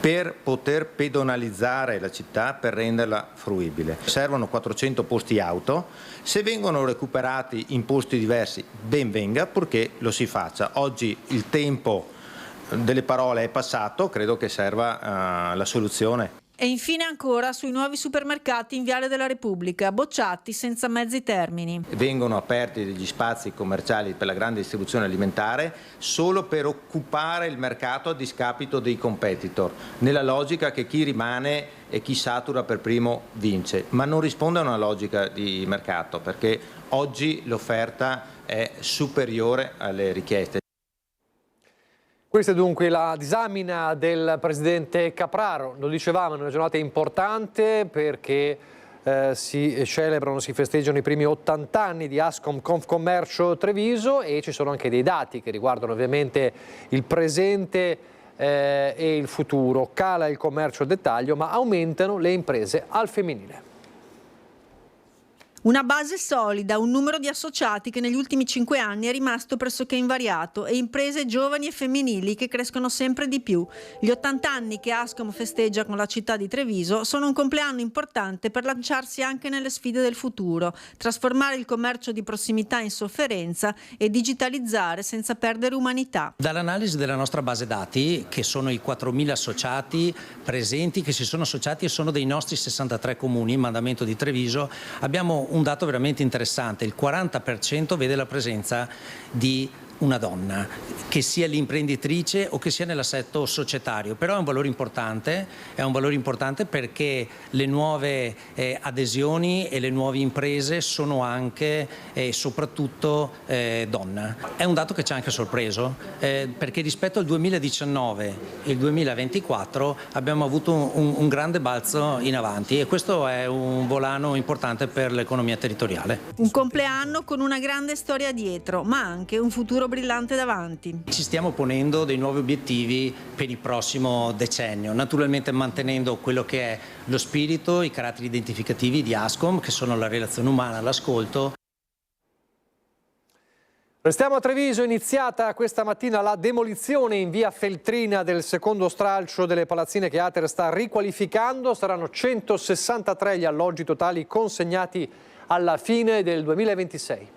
[SPEAKER 13] per poter pedonalizzare la città, per renderla fruibile. Servono 400 posti auto, se vengono recuperati in posti diversi ben venga, purché lo si faccia. Oggi il tempo delle parole è passato, credo che serva la soluzione.
[SPEAKER 14] E infine ancora sui nuovi supermercati in Viale della Repubblica, bocciati senza mezzi termini.
[SPEAKER 13] Vengono aperti degli spazi commerciali per la grande distribuzione alimentare solo per occupare il mercato a discapito dei competitor, nella logica che chi rimane e chi satura per primo vince, ma non risponde a una logica di mercato perché oggi l'offerta è superiore alle richieste.
[SPEAKER 1] Questa è dunque la disamina del Presidente Capraro. Lo dicevamo, è una giornata importante perché si celebrano, si festeggiano i primi 80 anni di Ascom Confcommercio Treviso e ci sono anche dei dati che riguardano ovviamente il presente e il futuro. Cala il commercio al dettaglio ma aumentano le imprese al femminile.
[SPEAKER 14] Una base solida, un numero di associati che negli ultimi 5 anni è rimasto pressoché invariato e imprese giovani e femminili che crescono sempre di più. Gli 80 anni che Ascom festeggia con la città di Treviso sono un compleanno importante per lanciarsi anche nelle sfide del futuro, trasformare il commercio di prossimità in sofferenza e digitalizzare senza perdere umanità.
[SPEAKER 15] Dall'analisi della nostra base dati, che sono i 4.000 associati presenti, che si sono associati e sono dei nostri 63 comuni in mandamento di Treviso, abbiamo un dato veramente interessante: il 40% vede la presenza di una donna, che sia l'imprenditrice o che sia nell'assetto societario, però è un valore importante perché le nuove adesioni e le nuove imprese sono anche e soprattutto donna. È un dato che ci ha anche sorpreso perché rispetto al 2019 e il 2024 abbiamo avuto un grande balzo in avanti e questo è un volano importante per l'economia territoriale.
[SPEAKER 14] Un compleanno con una grande storia dietro, ma anche un futuro brillante davanti.
[SPEAKER 15] Ci stiamo ponendo dei nuovi obiettivi per il prossimo decennio, naturalmente mantenendo quello che è lo spirito, i caratteri identificativi di Ascom, che sono la relazione umana, l'ascolto.
[SPEAKER 1] Restiamo a Treviso, iniziata questa mattina la demolizione in via Feltrina del secondo stralcio delle palazzine che Ater sta riqualificando. Saranno 163 gli alloggi totali consegnati alla fine del 2026.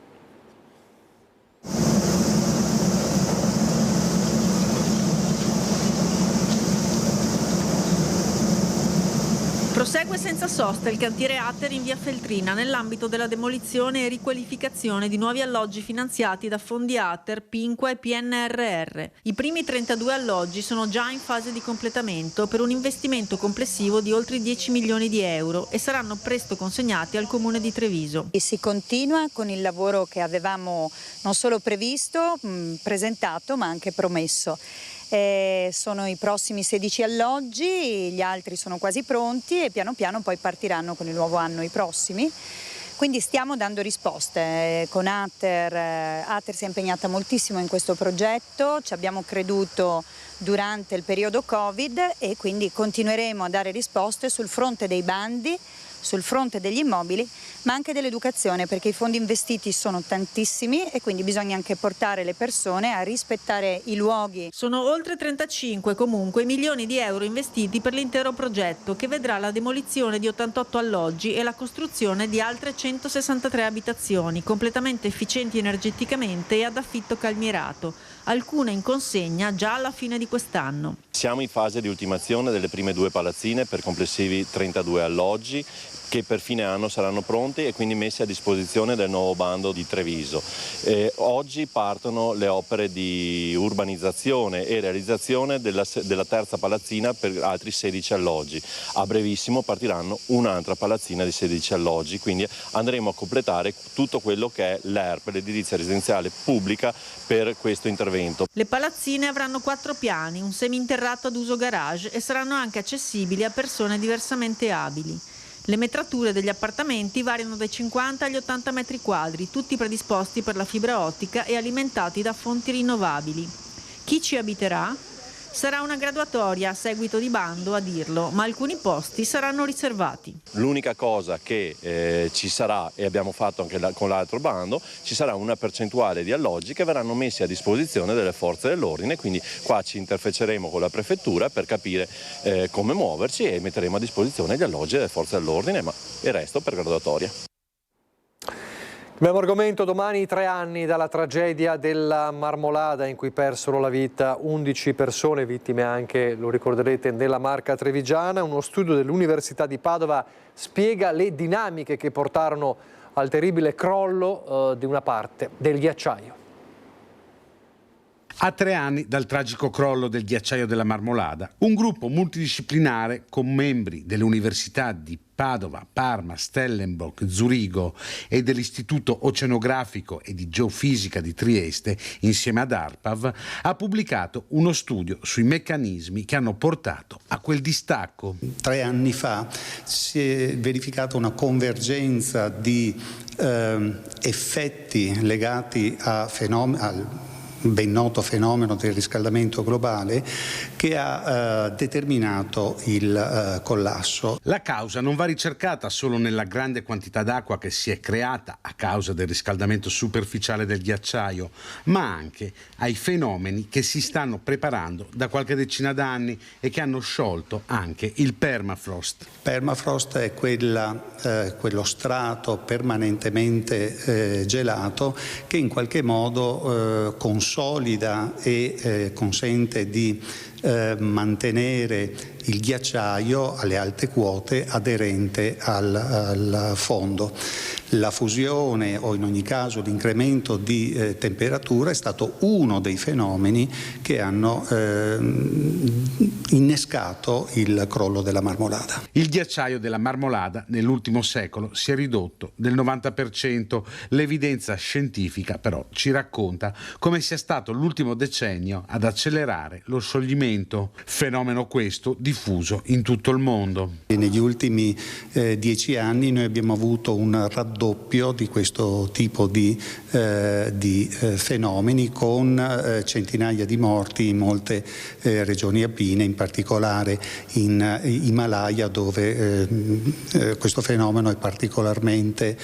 [SPEAKER 14] Prosegue senza sosta il cantiere Ater in via Feltrina nell'ambito della demolizione e riqualificazione di nuovi alloggi finanziati da fondi Ater, Pinqua e PNRR. I primi 32 alloggi sono già in fase di completamento per un investimento complessivo di oltre 10 milioni di euro e saranno presto consegnati al Comune di Treviso.
[SPEAKER 16] E si continua con il lavoro che avevamo non solo previsto, presentato, ma anche promesso. Sono i prossimi 16 alloggi, gli altri sono quasi pronti e piano piano poi partiranno con il nuovo anno i prossimi. Quindi stiamo dando risposte con Ater. Ater si è impegnata moltissimo in questo progetto, ci abbiamo creduto durante il periodo Covid e quindi continueremo a dare risposte sul fronte dei bandi, sul fronte degli immobili, ma anche dell'educazione, perché i fondi investiti sono tantissimi e quindi bisogna anche portare le persone a rispettare i luoghi.
[SPEAKER 14] Sono oltre 35 comunque i milioni di euro investiti per l'intero progetto, che vedrà la demolizione di 88 alloggi e la costruzione di altre 163 abitazioni completamente efficienti energeticamente e ad affitto calmierato, alcune in consegna già alla fine di quest'anno.
[SPEAKER 17] Siamo in fase di ultimazione delle prime 2 palazzine per complessivi 32 alloggi che per fine anno saranno pronti e quindi messi a disposizione del nuovo bando di Treviso. Oggi partono le opere di urbanizzazione e realizzazione della terza palazzina per altri 16 alloggi. A brevissimo partiranno un'altra palazzina di 16 alloggi, quindi andremo a completare tutto quello che è l'ERP, l'edilizia residenziale pubblica, per questo intervento.
[SPEAKER 14] Le palazzine avranno 4 piani, un seminterrato ad uso garage e saranno anche accessibili a persone diversamente abili. Le metrature degli appartamenti variano dai 50 agli 80 metri quadri, tutti predisposti per la fibra ottica e alimentati da fonti rinnovabili. Chi ci abiterà? Sarà una graduatoria a seguito di bando a dirlo, ma alcuni posti saranno riservati.
[SPEAKER 17] L'unica cosa che ci sarà, e abbiamo fatto anche con l'altro bando, ci sarà una percentuale di alloggi che verranno messi a disposizione delle forze dell'ordine, quindi qua ci interfacceremo con la prefettura per capire come muoverci e metteremo a disposizione gli alloggi delle forze dell'ordine, ma il resto per graduatoria.
[SPEAKER 1] Abbiamo argomento domani 3 anni dalla tragedia della Marmolada in cui persero la vita 11 persone, vittime anche, lo ricorderete, nella Marca trevigiana. Uno studio dell'Università di Padova spiega le dinamiche che portarono al terribile crollo di una parte del ghiacciaio.
[SPEAKER 18] A 3 anni dal tragico crollo del ghiacciaio della Marmolada, un gruppo multidisciplinare con membri delle università di Padova, Parma, Stellenbosch, Zurigo e dell'Istituto Oceanografico e di Geofisica di Trieste, insieme ad ARPAV, ha pubblicato uno studio sui meccanismi che hanno portato a quel distacco.
[SPEAKER 19] 3 anni fa si è verificata una convergenza di effetti legati a al ben noto fenomeno del riscaldamento globale che ha determinato il collasso.
[SPEAKER 18] La causa non va ricercata solo nella grande quantità d'acqua che si è creata a causa del riscaldamento superficiale del ghiacciaio, ma anche ai fenomeni che si stanno preparando da qualche decina d'anni e che hanno sciolto anche il permafrost.
[SPEAKER 19] Permafrost è quello strato permanentemente gelato che in qualche modo consolida e consente di mantenere il ghiacciaio alle alte quote aderente al fondo. La fusione o in ogni caso l'incremento di temperatura è stato uno dei fenomeni che hanno innescato il crollo della Marmolada.
[SPEAKER 18] Il ghiacciaio della Marmolada nell'ultimo secolo si è ridotto del 90%. L'evidenza scientifica però ci racconta come sia stato l'ultimo decennio ad accelerare lo scioglimento movimento, fenomeno questo diffuso in tutto il mondo.
[SPEAKER 19] Negli ultimi 10 anni noi abbiamo avuto un raddoppio di questo tipo di fenomeni, con centinaia di morti in molte regioni alpine, in particolare in Himalaya, dove questo fenomeno è particolarmente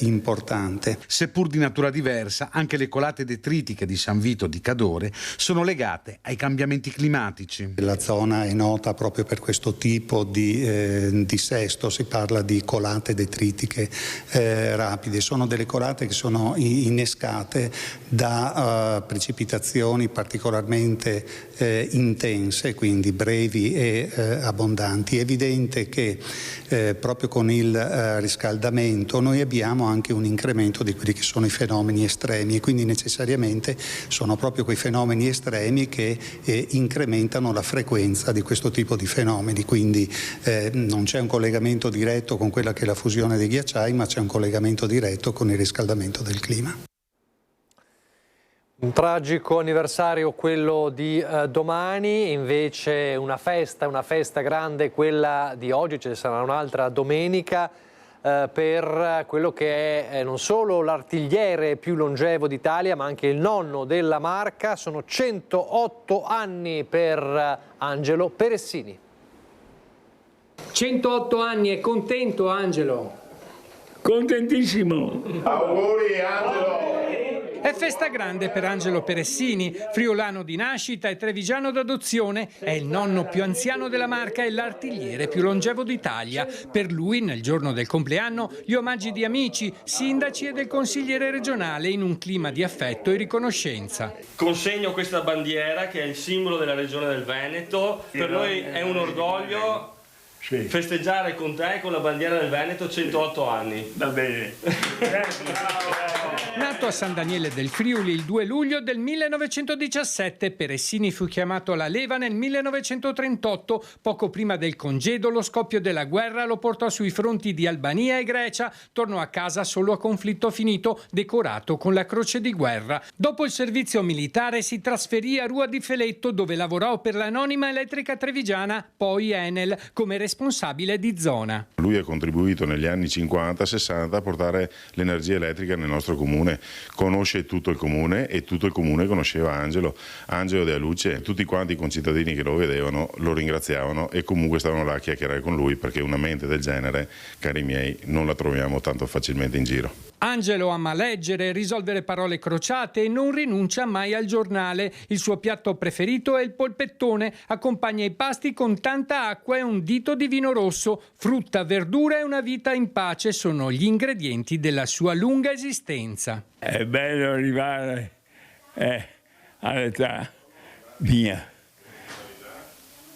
[SPEAKER 19] importante.
[SPEAKER 18] Seppur di natura diversa, anche le colate detritiche di San Vito di Cadore sono legate ai cambiamenti climatici.
[SPEAKER 19] La zona è nota proprio per questo tipo di dissesto, si parla di colate detritiche rapide. Sono delle colate che sono innescate da precipitazioni particolarmente intense, quindi brevi e abbondanti. È evidente che proprio con il riscaldamento noi abbiamo anche un incremento di quelli che sono i fenomeni estremi, e quindi necessariamente sono proprio quei fenomeni estremi che incrementano la frequenza di questo tipo di fenomeni. Quindi non c'è un collegamento diretto con quella che è la fusione dei ghiacciai, ma c'è un collegamento diretto con il riscaldamento del clima.
[SPEAKER 1] Un tragico anniversario quello di domani, invece una festa grande quella di oggi, ce ne sarà un'altra domenica per quello che è non solo l'artigliere più longevo d'Italia, ma anche il nonno della marca. Sono 108 anni per Angelo Peressini.
[SPEAKER 11] 108 anni, è contento Angelo?
[SPEAKER 20] Contentissimo. Auguri Angelo.
[SPEAKER 11] È festa grande per Angelo Peressini, friulano di nascita e trevigiano d'adozione. È il nonno più anziano della marca e l'artigliere più longevo d'Italia. Per lui, nel giorno del compleanno, gli omaggi di amici, sindaci e del consigliere regionale in un clima di affetto e riconoscenza.
[SPEAKER 20] Consegno questa bandiera che è il simbolo della regione del Veneto. Per noi è un orgoglio festeggiare con te, con la bandiera del Veneto, 108 anni. Va bene.
[SPEAKER 11] Nato a San Daniele del Friuli il 2 luglio del 1917, Peressini fu chiamato alla leva nel 1938. Poco prima del congedo, lo scoppio della guerra lo portò sui fronti di Albania e Grecia. Tornò a casa solo a conflitto finito, decorato con la Croce di Guerra. Dopo il servizio militare si trasferì a Rua di Feletto, dove lavorò per l'anonima elettrica trevigiana, poi Enel, come responsabile di zona.
[SPEAKER 21] Lui ha contribuito negli anni 50-60 a portare l'energia elettrica nel nostro comune. Conosce tutto il comune e tutto il comune conosceva Angelo Dea Luce. Tutti quanti i concittadini che lo vedevano lo ringraziavano e comunque stavano là a chiacchierare con lui, perché una mente del genere, cari miei, non la troviamo tanto facilmente in giro.
[SPEAKER 11] Angelo ama leggere, risolvere parole crociate e non rinuncia mai al giornale. Il suo piatto preferito è il polpettone, accompagna i pasti con tanta acqua e un dito di vino rosso. Frutta, verdura e una vita in pace sono gli ingredienti della sua lunga esistenza.
[SPEAKER 20] È bello arrivare all'età mia,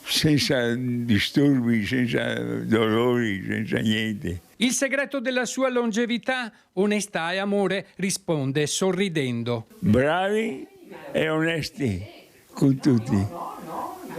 [SPEAKER 20] senza disturbi, senza dolori, senza niente.
[SPEAKER 11] Il segreto della sua longevità? Onestà e amore, risponde sorridendo.
[SPEAKER 20] Bravi e onesti con tutti,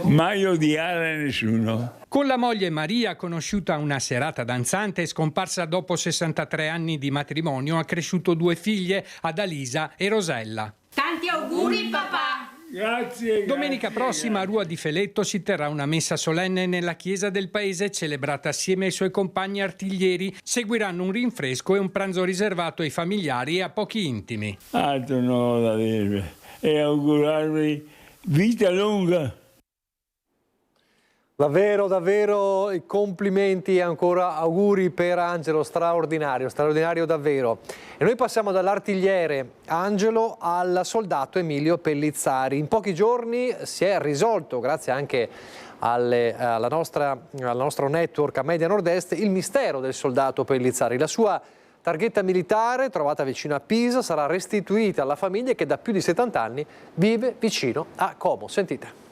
[SPEAKER 20] mai odiare nessuno.
[SPEAKER 11] Con la moglie Maria, conosciuta a una serata danzante e scomparsa dopo 63 anni di matrimonio, ha cresciuto 2 figlie, Adalisa e Rosella.
[SPEAKER 22] Tanti auguri papà!
[SPEAKER 20] Grazie.
[SPEAKER 11] Domenica prossima a Rua di Feletto si terrà una messa solenne nella chiesa del paese, celebrata assieme ai suoi compagni artiglieri. Seguiranno un rinfresco e un pranzo riservato ai familiari e a pochi intimi.
[SPEAKER 20] Altro non ho da dire e augurarvi vita lunga.
[SPEAKER 1] Davvero i complimenti e ancora auguri per Angelo, straordinario davvero. E noi passiamo dall'artigliere Angelo al soldato Emilio Pellizzari. In pochi giorni si è risolto, grazie anche al nostro network a Media Nord-Est, il mistero del soldato Pellizzari. La sua targhetta militare, trovata vicino a Pisa, sarà restituita alla famiglia che da più di 70 anni vive vicino a Como. Sentite.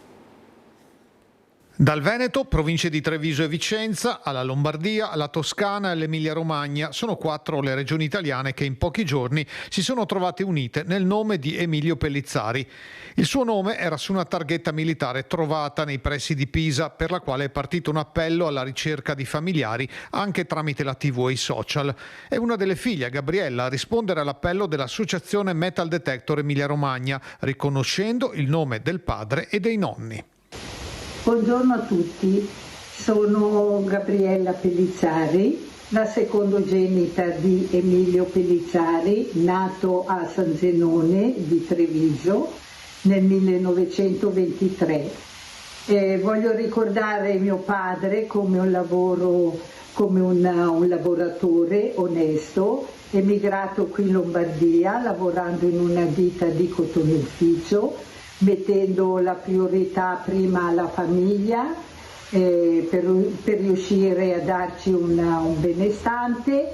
[SPEAKER 23] Dal Veneto, province di Treviso e Vicenza, alla Lombardia, alla Toscana e all'Emilia-Romagna, sono 4 le regioni italiane che in pochi giorni si sono trovate unite nel nome di Emilio Pellizzari. Il suo nome era su una targhetta militare trovata nei pressi di Pisa, per la quale è partito un appello alla ricerca di familiari anche tramite la TV e i social. È una delle figlie, Gabriella, a rispondere all'appello dell'associazione Metal Detector Emilia-Romagna, riconoscendo il nome del padre e dei nonni.
[SPEAKER 2] Buongiorno a tutti, sono Gabriella Pellizzari, la secondogenita di Emilio Pellizzari, nato a San Zenone di Treviso nel 1923. Voglio ricordare mio padre come un lavoratore onesto, emigrato qui in Lombardia, lavorando in una ditta di cotonificio, mettendo la priorità prima alla famiglia per riuscire a darci un benestante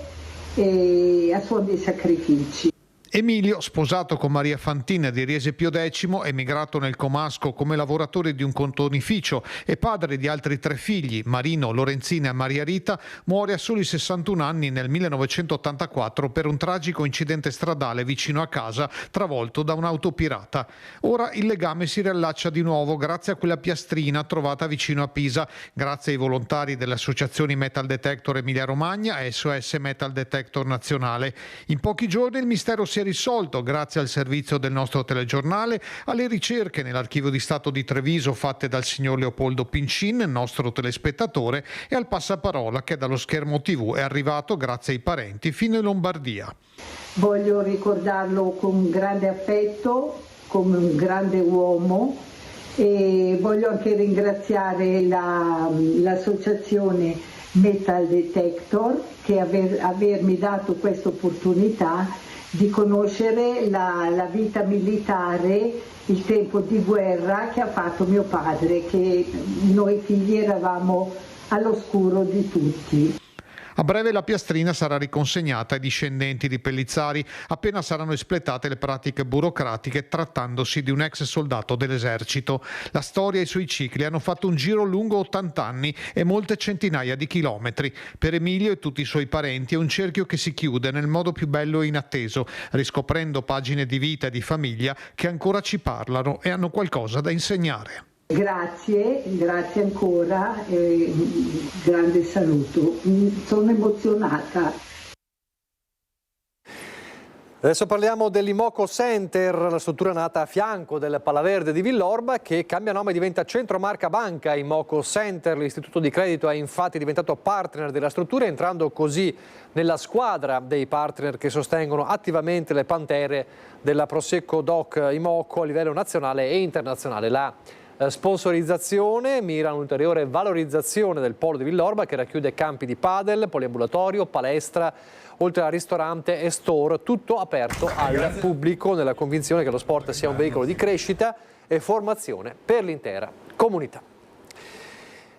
[SPEAKER 2] e a suon di sacrifici.
[SPEAKER 23] Emilio, sposato con Maria Fantina di Riese Pio X, emigrato nel Comasco come lavoratore di un cotonificio e padre di altri 3 figli, Marino, Lorenzina e Maria Rita, muore a soli 61 anni nel 1984 per un tragico incidente stradale vicino a casa, travolto da un'auto pirata. Ora il legame si riallaccia di nuovo grazie a quella piastrina trovata vicino a Pisa, grazie ai volontari delle associazioni Metal Detector Emilia Romagna e SOS Metal Detector Nazionale. In pochi giorni il mistero si è risolto grazie al servizio del nostro telegiornale, alle ricerche nell'archivio di Stato di Treviso fatte dal signor Leopoldo Pincin, nostro telespettatore, e al passaparola che dallo schermo TV è arrivato grazie ai parenti fino in Lombardia.
[SPEAKER 2] Voglio ricordarlo con grande affetto, come un grande uomo, e voglio anche ringraziare l'associazione Metal Detector che avermi dato questa opportunità di conoscere la vita militare, il tempo di guerra che ha fatto mio padre, che noi figli eravamo all'oscuro di tutti.
[SPEAKER 23] A breve la piastrina sarà riconsegnata ai discendenti di Pellizzari appena saranno espletate le pratiche burocratiche trattandosi di un ex soldato dell'esercito. La storia e i suoi cicli hanno fatto un giro lungo 80 anni e molte centinaia di chilometri. Per Emilio e tutti i suoi parenti è un cerchio che si chiude nel modo più bello e inatteso, riscoprendo pagine di vita e di famiglia che ancora ci parlano e hanno qualcosa da insegnare.
[SPEAKER 2] Grazie ancora, grande saluto, sono emozionata.
[SPEAKER 1] Adesso parliamo dell'Imoco Center, la struttura nata a fianco del Palaverde di Villorba che cambia nome e diventa Centro Marca Banca Imoco Center. L'istituto di credito è infatti diventato partner della struttura, entrando così nella squadra dei partner che sostengono attivamente le pantere della Prosecco Doc Imoco a livello nazionale e internazionale. La sponsorizzazione mira a un'ulteriore valorizzazione del polo di Villorba che racchiude campi di padel, poliambulatorio, palestra, oltre a ristorante e store, tutto aperto al pubblico nella convinzione che lo sport sia un veicolo di crescita e formazione per l'intera comunità.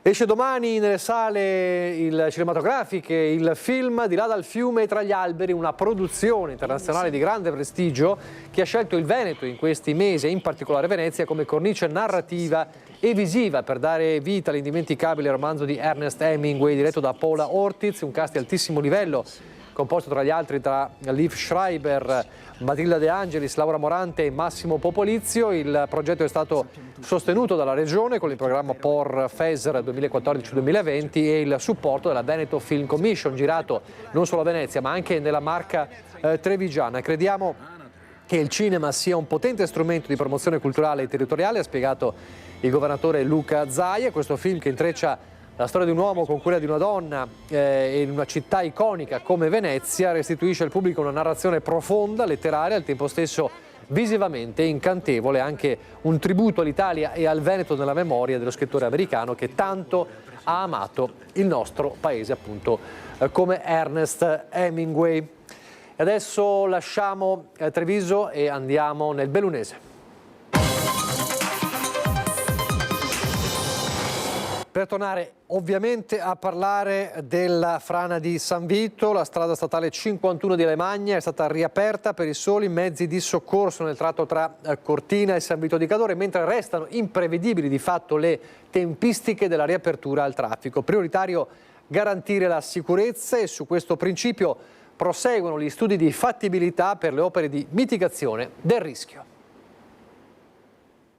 [SPEAKER 1] Esce domani nelle sale cinematografiche il film Di là dal fiume e tra gli alberi, una produzione internazionale di grande prestigio che ha scelto il Veneto in questi mesi, e in particolare Venezia, come cornice narrativa e visiva per dare vita all'indimenticabile romanzo di Ernest Hemingway diretto da Paula Ortiz, un cast di altissimo livello composto tra gli altri da Liv Schreiber, Matilda De Angelis, Laura Morante e Massimo Popolizio. Il progetto è stato sostenuto dalla Regione con il programma POR FESR 2014-2020 e il supporto della Veneto Film Commission, girato non solo a Venezia ma anche nella Marca trevigiana. Crediamo che il cinema sia un potente strumento di promozione culturale e territoriale, ha spiegato il governatore Luca Zaia. Questo film, che intreccia la storia di un uomo con quella di una donna in una città iconica come Venezia, restituisce al pubblico una narrazione profonda, letteraria, al tempo stesso visivamente incantevole, anche un tributo all'Italia e al Veneto nella memoria dello scrittore americano che tanto ha amato il nostro paese, appunto come Ernest Hemingway. E adesso lasciamo Treviso e andiamo nel Bellunese. Per tornare ovviamente a parlare della frana di San Vito, la strada statale 51 di Alemagna è stata riaperta per i soli mezzi di soccorso nel tratto tra Cortina e San Vito di Cadore, mentre restano imprevedibili di fatto le tempistiche della riapertura al traffico. Prioritario garantire la sicurezza e su questo principio proseguono gli studi di fattibilità per le opere di mitigazione del rischio.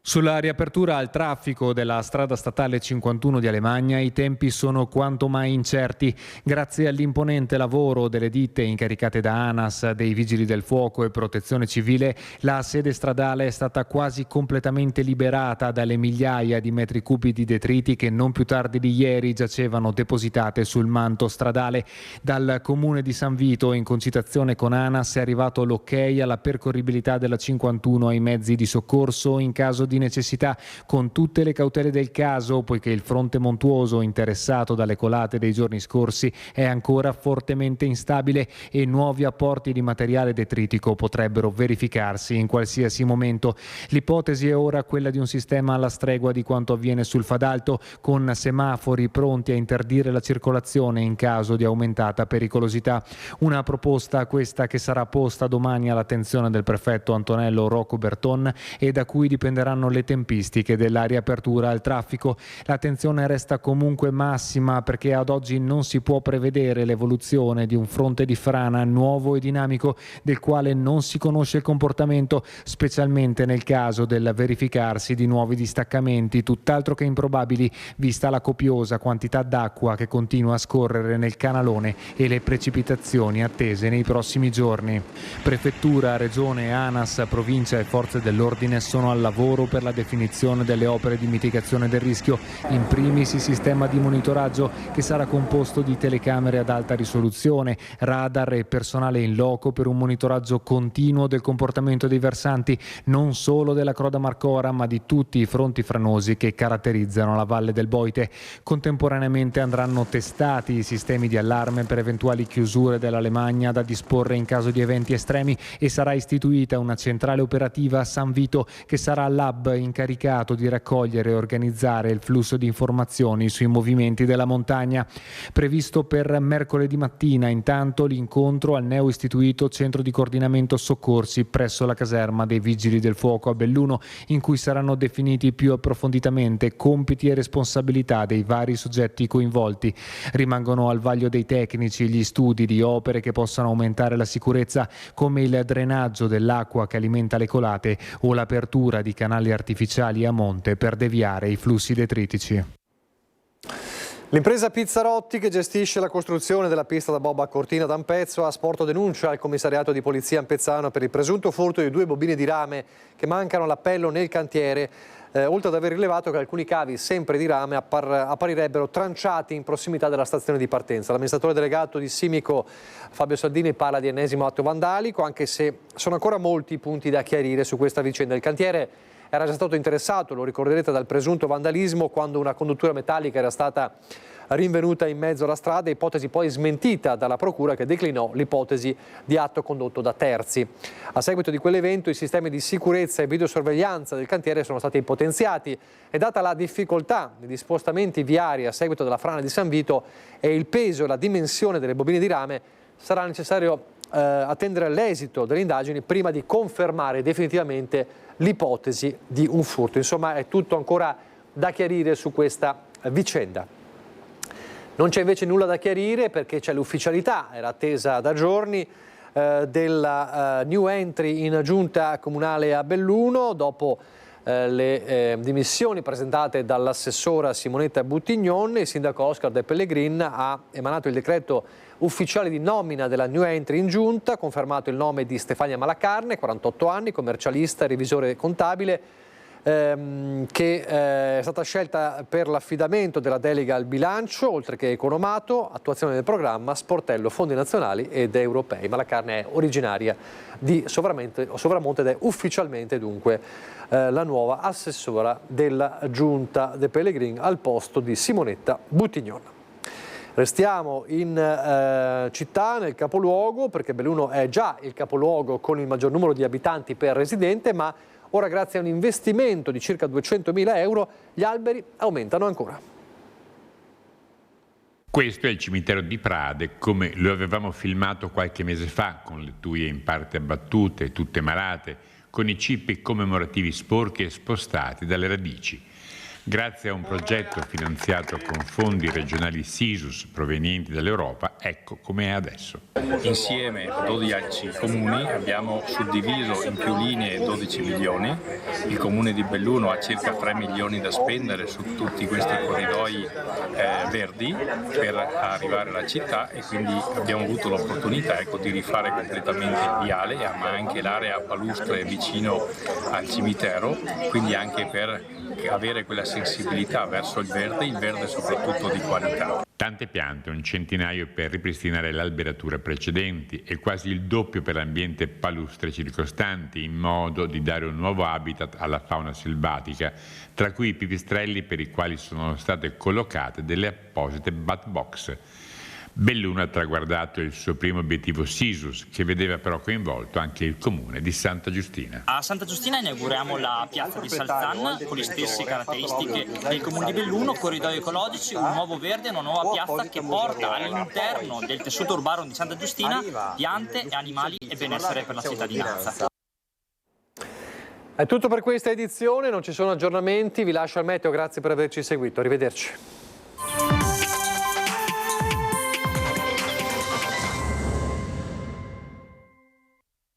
[SPEAKER 3] Sulla riapertura al traffico della strada statale 51 di Alemagna i tempi sono quanto mai incerti. Grazie all'imponente lavoro delle ditte incaricate da ANAS, dei Vigili del Fuoco e Protezione Civile, la sede stradale è stata quasi completamente liberata dalle migliaia di metri cubi di detriti che non più tardi di ieri giacevano depositate sul manto stradale. Dal comune di San Vito, in concitazione con ANAS, è arrivato l'ok alla percorribilità della 51 ai mezzi di soccorso in caso di necessità, con tutte le cautele del caso, poiché il fronte montuoso interessato dalle colate dei giorni scorsi è ancora fortemente instabile e nuovi apporti di materiale detritico potrebbero verificarsi in qualsiasi momento. L'ipotesi è ora quella di un sistema alla stregua di quanto avviene sul Fadalto, con semafori pronti a interdire la circolazione in caso di aumentata pericolosità. Una proposta questa che sarà posta domani all'attenzione del prefetto Antonello Rocco Berton e da cui dipenderanno le tempistiche della riapertura al traffico. L'attenzione resta comunque massima perché ad oggi non si può prevedere l'evoluzione di un fronte di frana nuovo e dinamico del quale non si conosce il comportamento, specialmente nel caso del verificarsi di nuovi distaccamenti tutt'altro che improbabili, vista la copiosa quantità d'acqua che continua a scorrere nel canalone e le precipitazioni attese nei prossimi giorni. Prefettura, Regione, ANAS, Provincia e Forze dell'Ordine sono al lavoro per la definizione delle opere di mitigazione del rischio, in primis il sistema di monitoraggio che sarà composto di telecamere ad alta risoluzione, radar e personale in loco per un monitoraggio continuo del comportamento dei versanti, non solo della Croda Marcora ma di tutti i fronti franosi che caratterizzano la Valle del Boite. Contemporaneamente andranno testati i sistemi di allarme per eventuali chiusure dell'Alemagna da disporre in caso di eventi estremi e sarà istituita una centrale operativa a San Vito che sarà l'hub incaricato di raccogliere e organizzare il flusso di informazioni sui movimenti della montagna. Previsto per mercoledì mattina intanto l'incontro al neo istituito centro di coordinamento soccorsi presso la caserma dei Vigili del Fuoco a Belluno, in cui saranno definiti più approfonditamente compiti e responsabilità dei vari soggetti coinvolti. Rimangono al vaglio dei tecnici gli studi di opere che possano aumentare la sicurezza, come il drenaggio dell'acqua che alimenta le colate o l'apertura di canali artificiali a monte per deviare i flussi detritici.
[SPEAKER 1] L'impresa Pizzarotti, che gestisce la costruzione della pista da bob a Cortina d'Ampezzo, ha sporto denuncia al commissariato di polizia ampezzano per il presunto furto di 2 bobine di rame che mancano all'appello nel cantiere, oltre ad aver rilevato che alcuni cavi sempre di rame apparirebbero tranciati in prossimità della stazione di partenza. L'amministratore delegato di Simico, Fabio Saldini, parla di ennesimo atto vandalico, anche se sono ancora molti punti da chiarire su questa vicenda. Il cantiere era già stato interessato, lo ricorderete, dal presunto vandalismo quando una conduttura metallica era stata rinvenuta in mezzo alla strada, ipotesi poi smentita dalla procura che declinò l'ipotesi di atto condotto da terzi. A seguito di quell'evento i sistemi di sicurezza e videosorveglianza del cantiere sono stati potenziati e, data la difficoltà degli spostamenti viari a seguito della frana di San Vito e il peso e la dimensione delle bobine di rame, sarà necessario attendere l'esito delle indagini prima di confermare definitivamente l'ipotesi di un furto. Insomma, è tutto ancora da chiarire su questa vicenda. Non c'è invece nulla da chiarire perché c'è l'ufficialità, era attesa da giorni, della new entry in giunta comunale a Belluno dopo le dimissioni presentate dall'assessora Simonetta Buttignon. Il sindaco Oscar De Pellegrin ha emanato il decreto ufficiale di nomina della new entry in giunta, confermato il nome di Stefania Malacarne, 48 anni, commercialista e revisore contabile, che è stata scelta per l'affidamento della delega al bilancio, oltre che economato, attuazione del programma, sportello, fondi nazionali ed europei. Malacarne è originaria di Sovramonte ed è ufficialmente dunque la nuova assessora della giunta De Pellegrin al posto di Simonetta Buttignon. Restiamo in città, nel capoluogo, perché Belluno è già il capoluogo con il maggior numero di abitanti per residente, ma ora, grazie a un investimento di circa 200.000 euro, gli alberi aumentano ancora.
[SPEAKER 4] Questo è il cimitero di Prade, come lo avevamo filmato qualche mese fa, con le tuie in parte abbattute, tutte malate, con i cippi commemorativi sporchi e spostati dalle radici. Grazie a un progetto finanziato con fondi regionali SISUS provenienti dall'Europa, ecco com'è adesso.
[SPEAKER 5] Insieme a 12 comuni abbiamo suddiviso in più linee 12 milioni. Il comune di Belluno ha circa 3 milioni da spendere su tutti questi corridoi verdi per arrivare alla città, e quindi abbiamo avuto l'opportunità di rifare completamente il viale, ma anche l'area palustre vicino al cimitero, quindi anche per avere quella sensibilità verso il verde soprattutto di qualità.
[SPEAKER 4] Tante piante, un centinaio per ripristinare le alberature precedenti e quasi il doppio per l'ambiente palustre circostanti, in modo di dare un nuovo habitat alla fauna selvatica, tra cui i pipistrelli per i quali sono state collocate delle apposite bat box. Belluno ha traguardato il suo primo obiettivo SISUS, che vedeva però coinvolto anche il comune di Santa Giustina.
[SPEAKER 6] A Santa Giustina inauguriamo la piazza di Salzan con le stesse caratteristiche del comune di Belluno, corridoi ecologici, un nuovo verde, una nuova piazza che porta all'interno del tessuto urbano di Santa Giustina piante, animali e benessere per la cittadinanza.
[SPEAKER 1] È tutto per questa edizione, non ci sono aggiornamenti, vi lascio al meteo, grazie per averci seguito, arrivederci.